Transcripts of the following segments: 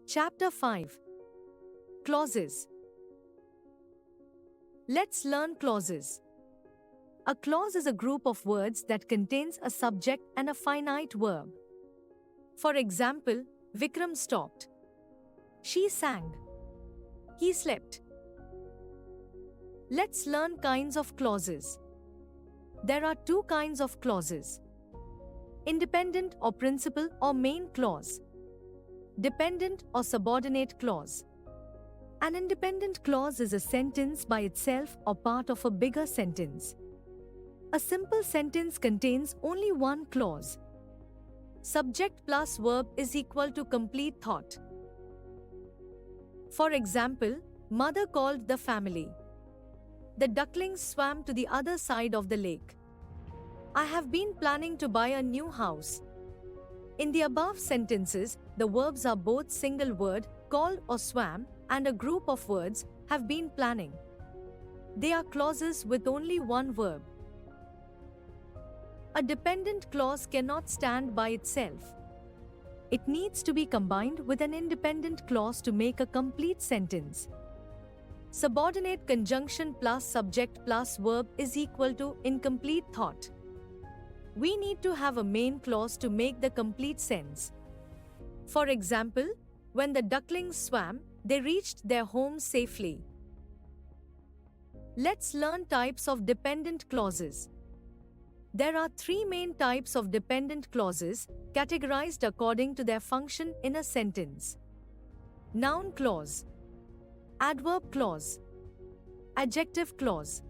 Chapter 5. Clauses. Let's learn clauses. A clause is a group of words that contains a subject and a finite verb. For example, Vikram stopped. She sang. He slept. Let's learn kinds of clauses. There are two kinds of clauses: independent or principal or main clause, dependent or subordinate clause. An independent clause is a sentence by itself or part of a bigger sentence. A simple sentence contains only one clause. Subject plus verb is equal to complete thought. For example, mother called the family. The ducklings swam to the other side of the lake. I have been planning to buy a new house. In the above sentences, the verbs are both single word, called or swam, and a group of words, have been planning. They are clauses with only one verb. A dependent clause cannot stand by itself. It needs to be combined with an independent clause to make a complete sentence. Subordinate conjunction plus subject plus verb is equal to incomplete thought. We need to have a main clause to make the complete sense. For example, when the ducklings swam, they reached their home safely. Let's learn types of dependent clauses. There are three main types of dependent clauses, categorized according to their function in a sentence: noun clause, adverb clause, adjective clause.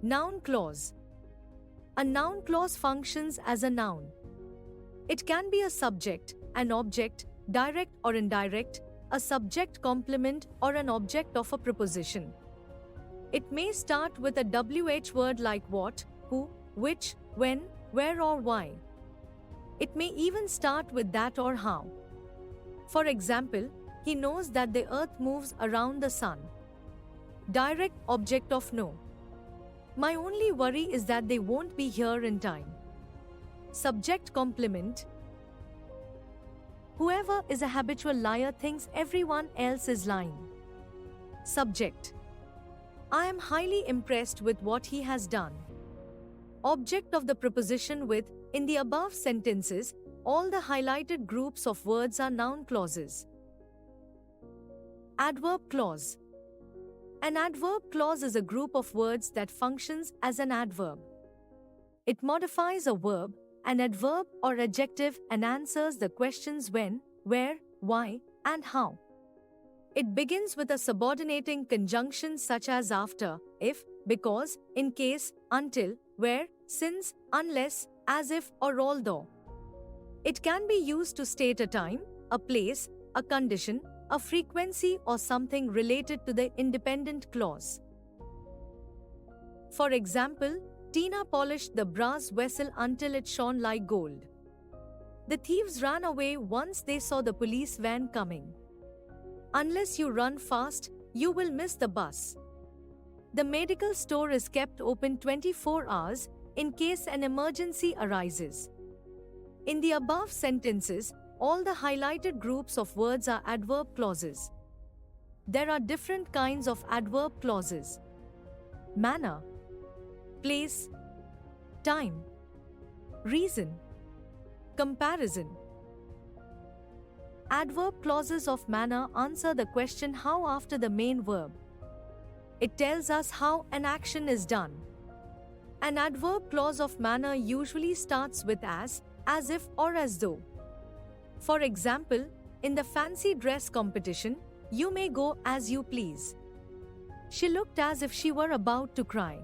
Noun clause. A noun clause functions as a noun. It can be a subject, an object, direct or indirect, a subject complement, or an object of a preposition. It may start with a WH word like what, who, which, when, where, or why. It may even start with that or how. For example, he knows that the earth moves around the sun. Direct object of know. My only worry is that they won't be here in time. Subject complement. Whoever is a habitual liar thinks everyone else is lying. Subject. I am highly impressed with what he has done. Object of the preposition with. In the above sentences, all the highlighted groups of words are noun clauses. Adverb clause. An adverb clause is a group of words that functions as an adverb. It modifies a verb, an adverb or adjective, and answers the questions when, where, why, and how. It begins with a subordinating conjunction such as after, if, because, in case, until, where, since, unless, as if, or although. It can be used to state a time, a place, a condition, a frequency, or something related to the independent clause. For example, Tina polished the brass vessel until it shone like gold. The thieves ran away once they saw the police van coming. Unless you run fast, you will miss the bus. The medical store is kept open 24 hours in case an emergency arises. In the above sentences, all the highlighted groups of words are adverb clauses. There are different kinds of adverb clauses: manner, place, time, reason, comparison. Adverb clauses of manner answer the question how after the main verb. It tells us how an action is done. An adverb clause of manner usually starts with as if, or as though. For example, in the fancy dress competition, you may go as you please. She looked as if she were about to cry.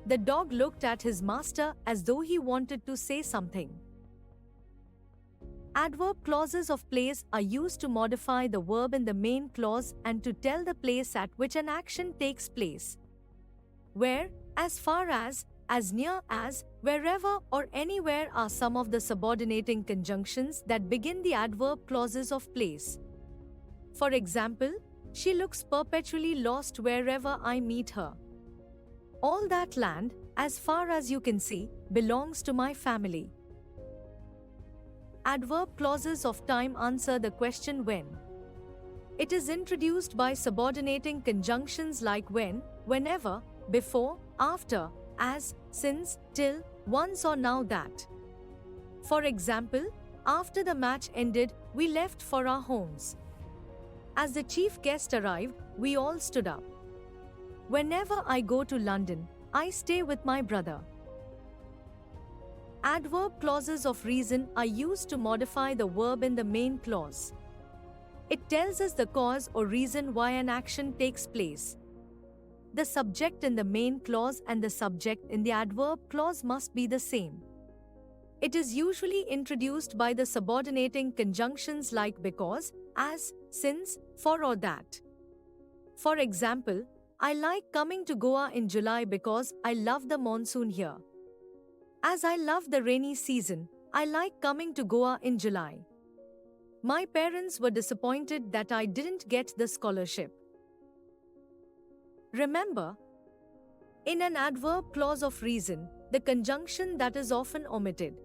The dog looked at his master as though he wanted to say something. Adverb clauses of place are used to modify the verb in the main clause and to tell the place at which an action takes place. Where, as far as near as, wherever, or anywhere are some of the subordinating conjunctions that begin the adverb clauses of place. For example, she looks perpetually lost wherever I meet her. All that land, as far as you can see, belongs to my family. Adverb clauses of time answer the question when. It is introduced by subordinating conjunctions like when, whenever, before, after, as, since, till, once or now that. For example, after the match ended, we left for our homes. As the chief guest arrived, we all stood up. Whenever I go to London, I stay with my brother. Adverb clauses of reason are used to modify the verb in the main clause. It tells us the cause or reason why an action takes place. The subject in the main clause and the subject in the adverb clause must be the same. It is usually introduced by the subordinating conjunctions like because, as, since, for or that. For example, I like coming to Goa in July because I love the monsoon here. As I love the rainy season, I like coming to Goa in July. My parents were disappointed that I didn't get the scholarship. Remember, in an adverb clause of reason, the conjunction that is often omitted.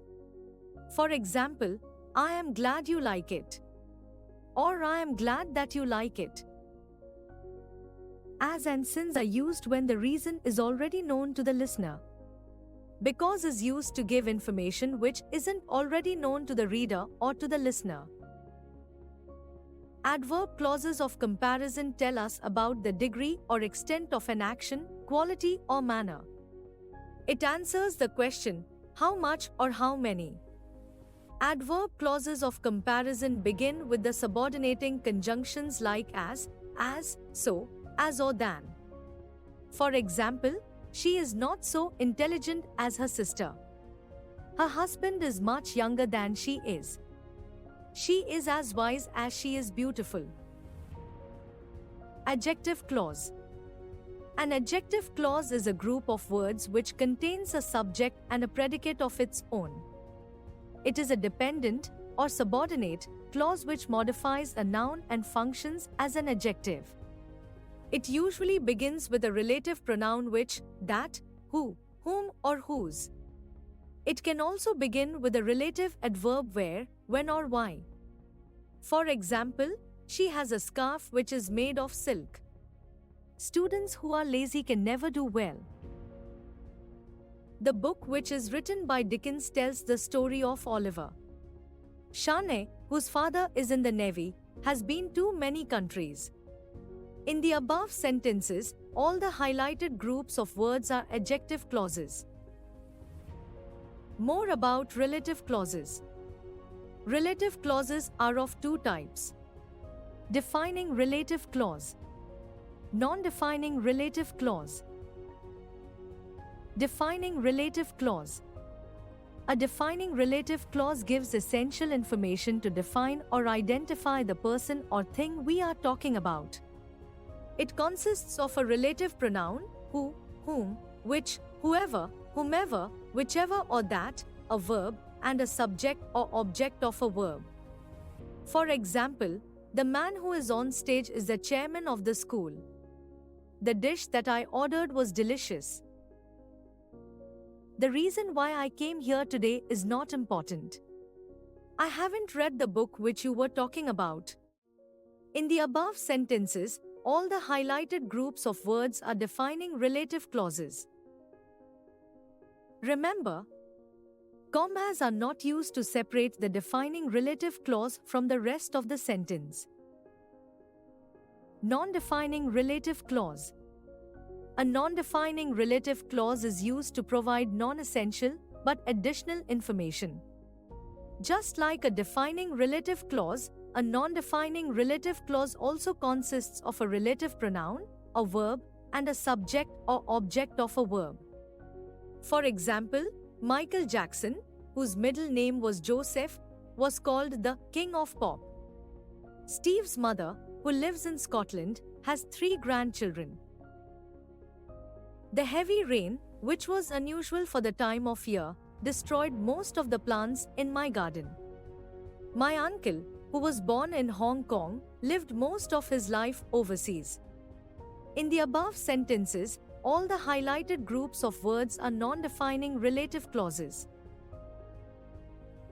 For example, I am glad you like it. Or I am glad that you like it. As and since are used when the reason is already known to the listener. Because is used to give information which isn't already known to the reader or to the listener. Adverb clauses of comparison tell us about the degree or extent of an action, quality or manner. It answers the question, how much or how many. Adverb clauses of comparison begin with the subordinating conjunctions like as, so, as or than. For example, she is not so intelligent as her sister. Her husband is much younger than she is. She is as wise as she is beautiful. Adjective clause. An adjective clause is a group of words which contains a subject and a predicate of its own. It is a dependent or subordinate clause which modifies a noun and functions as an adjective. It usually begins with a relative pronoun which, that, who, whom or whose. It can also begin with a relative adverb where, when or why. For example, she has a scarf which is made of silk. Students who are lazy can never do well. The book which is written by Dickens tells the story of Oliver Sharney, whose father is in the Navy, has been to many countries. In the above sentences, all the highlighted groups of words are adjective clauses. More about relative clauses. Relative clauses are of two types. Defining relative clause. Non-defining relative clause. Defining relative clause. A defining relative clause gives essential information to define or identify the person or thing we are talking about. It consists of a relative pronoun, who, whom, which, whoever, whomever, whichever or that, a verb, and a subject or object of a verb. For example, the man who is on stage is the chairman of the school. The dish that I ordered was delicious. The reason why I came here today is not important. I haven't read the book which you were talking about. In the above sentences, all the highlighted groups of words are defining relative clauses. Remember, commas are not used to separate the defining relative clause from the rest of the sentence. Non-defining relative clause. A non-defining relative clause is used to provide non-essential but additional information. Just like a defining relative clause, a non-defining relative clause also consists of a relative pronoun, a verb, and a subject or object of a verb. For example, Michael Jackson, whose middle name was Joseph, was called the King of Pop. Steve's mother, who lives in Scotland, has 3 grandchildren. The heavy rain, which was unusual for the time of year, destroyed most of the plants in my garden. My uncle, who was born in Hong Kong, lived most of his life overseas. In the above sentences, all the highlighted groups of words are non-defining relative clauses.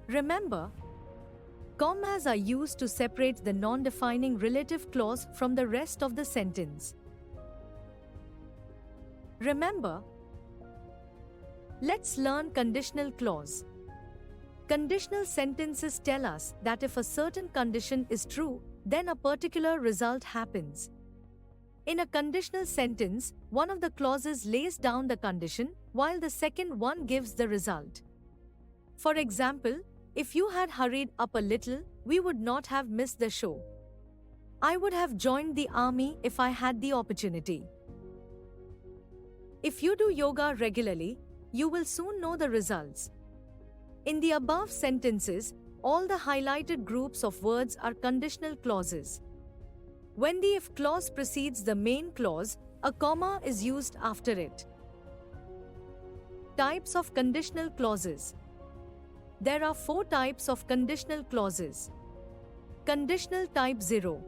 Remember, Commas are used to separate the non-defining relative clause from the rest of the sentence. Remember, let's learn conditional clause. Conditional sentences tell us that if a certain condition is true, then a particular result happens. In a conditional sentence, one of the clauses lays down the condition, while the second one gives the result. For example, if you had hurried up a little, we would not have missed the show. I would have joined the army if I had the opportunity. If you do yoga regularly, you will soon know the results. In the above sentences, all the highlighted groups of words are conditional clauses. When the if clause precedes the main clause, a comma is used after it. Types of conditional clauses. There are 4 types of conditional clauses. Conditional type 0,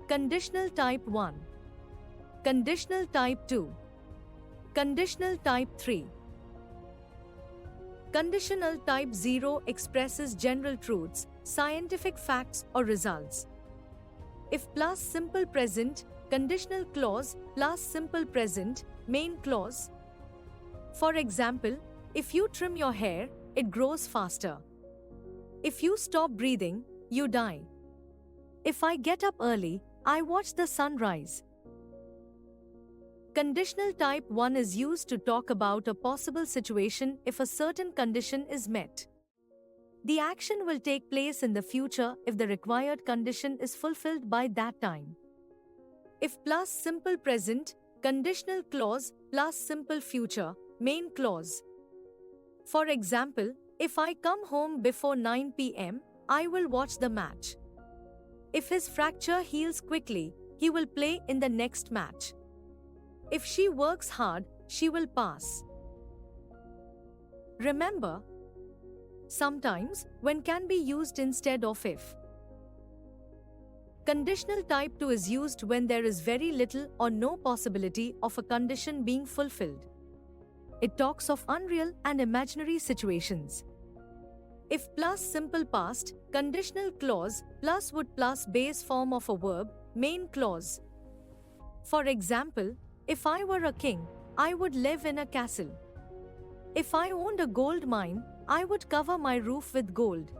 conditional type 1, conditional type 2, conditional type 3. Conditional type 0 expresses general truths, scientific facts or results. If plus simple present, conditional clause plus simple present, main clause. For example, if you trim your hair, it grows faster. If you stop breathing, you die. If I get up early, I watch the sunrise. Conditional type 1 is used to talk about a possible situation if a certain condition is met. The action will take place in the future if the required condition is fulfilled by that time. If plus simple present, conditional clause plus simple future, main clause. For example, if I come home before 9 p.m., I will watch the match. If his fracture heals quickly, he will play in the next match. If she works hard, she will pass. Remember, sometimes when can be used instead of if. Conditional type 2 is used when there is very little or no possibility of a condition being fulfilled. It talks of unreal and imaginary situations. If plus simple past, conditional clause plus would plus base form of a verb, main clause. For example, if I were a king, I would live in a castle. If I owned a gold mine, I would cover my roof with gold.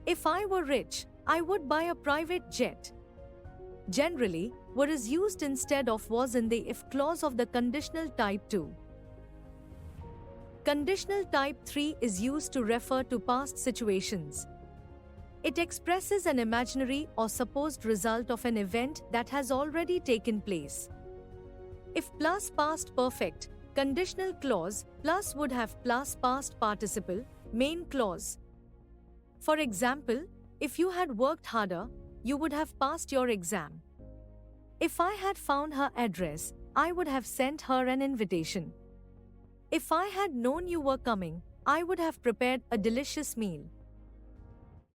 If I were rich, I would buy a private jet. Generally, what is used instead of was in the if clause of the conditional type 2. Conditional type 3 is used to refer to past situations. It expresses an imaginary or supposed result of an event that has already taken place. If plus past perfect, conditional clause plus would have plus past participle, main clause. For example, if you had worked harder, you would have passed your exam. If I had found her address, I would have sent her an invitation. If I had known you were coming, I would have prepared a delicious meal.